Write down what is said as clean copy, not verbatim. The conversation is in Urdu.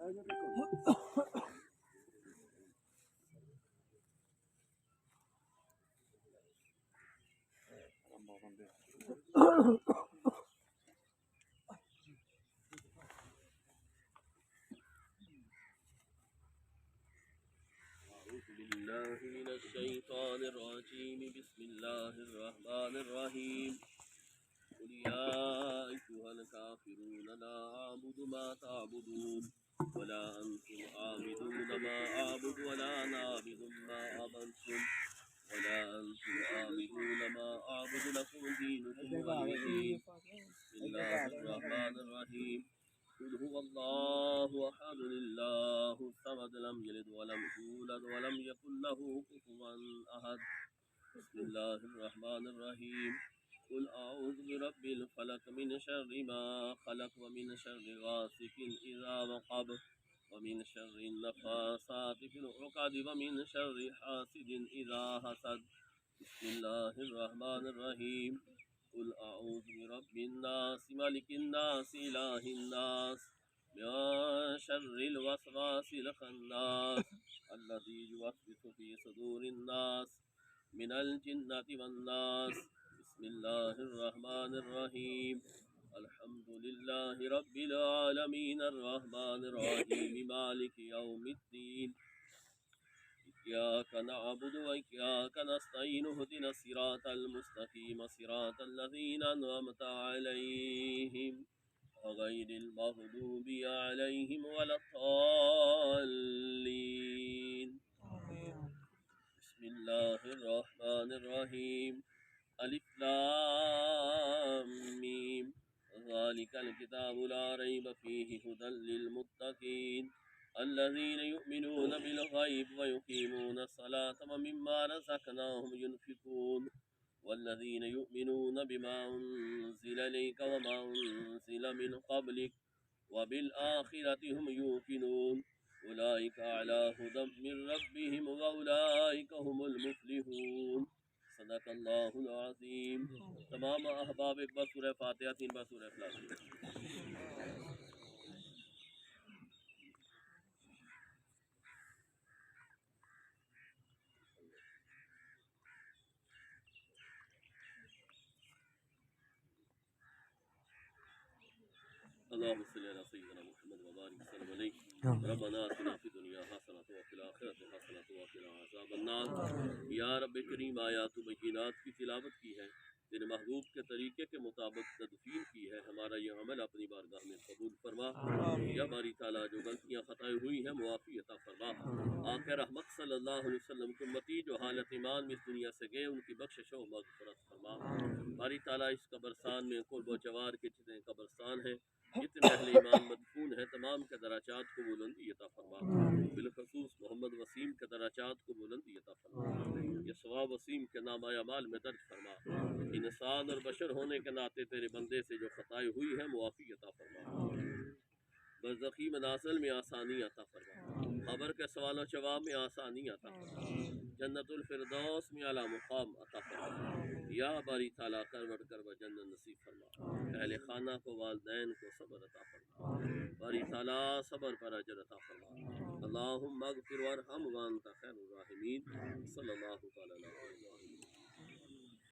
بالله من الشيطان الرجيم بسم الله الرحمن الرحيم قل يا أيها الكافرون لا أعبد ما تعبدون ولا أنتم عابدون ما أعبد ولا أنا عابد ما عبدتم ولا أنتم عابدون ما أعبد لكم دينكم ولي دين بسم الله الرحمن الرحيم قل هو الله أحد الله الصمد لم يلد ولم يولد ولم يكن له كفوا أحد بسم الله الرحمن الرحيم قل أعوذ برب الفلق من شر ما خلق ومن شر غاسق إذا وقب ومن شر النفاثات في العقد ومن شر حاسد إذا حسد بسم الله الرحمن الرحيم قل أعوذ برب الناس ملك الناس إله الناس من شر الوسواس الخناس الذي يوسوس في صدور الناس من الجنة والناس بسم الله الرحمن الرحيم الحمد لله رب العالمين الرحمن الرحيم مالك يوم الدين إياك نعبد وإياك نستعين اهدنا الصراط المستقيم صراط الذين أنعمت عليهم غير المغضوب عليهم ولا الضالين بسم الله الرحمن الرحيم ألف لام ميم ذلك الكتاب لا ريب فيه هدى للمتقين الذين يؤمنون بالغيب ويقيمون الصلاة ومما رزقناهم ينفقون والذين يؤمنون بما أنزل إليك وما أنزل من قبلك وبالآخرة هم يوقنون أولئك على هدى من ربهم وأولئك هم المفلحون صدق اللہ العظیم. تمام احباب ایک بار سورہ فاتحہ 3 بار سورہ اخلاص. اللهم صل على سيدنا محمد وبارك وسلم عليه. ربنا آتنا في الدنيا حسنة وفي الآخرة حسنة وقنا عذاب النار. یا رب کریم آیات و بینات کی تلاوت کی ہے، تیرے محبوب کے طریقے کے مطابق تدفین کی ہے، ہمارا یہ عمل اپنی بارگاہ میں قبول فرما. یا باری تعالیٰ جو غلطیاں خطائیں ہوئی ہیں معافی عطا فرما. آقا رحمت صلی اللہ علیہ وسلم کی امتی جو حالت ایمان میں اس دنیا سے گئے ان کی بخشش و مغفرت فرما. باری تعالیٰ اس قبرستان میں قرب و جوار کے جتنے قبرستان ہیں، جتنے اہل ایمان مدفون ہیں، تمام کے درجات کو بلندی عطا فرما. بالخصوص محمد وسیم کے درجات کو بلندی عطا فرما. یہ ثواب وسیم کے نامہ اعمال میں درج فرما. انسان اور بشر ہونے کے ناطے تیرے بندے سے جو خطائیں ہوئی ہیں معافی عطا فرما. برزخی منازل میں آسانی عطا فرما. قبر کے سوال و جواب میں آسانی عطا فرما. جنت الفردوس میں اعلیٰ مقام عطا فرما. یا باری تعالیٰ کروٹ کرب جنت نصیب فرما. اہل خانہ کو، والدین کو صبر عطا فرما. باری تعالیٰ صبر پر اجر عطا فرما. اللہم اغفر وارحم وانت خیر الراحمین. صلی اللہ تعالیٰ علیہ وسلم.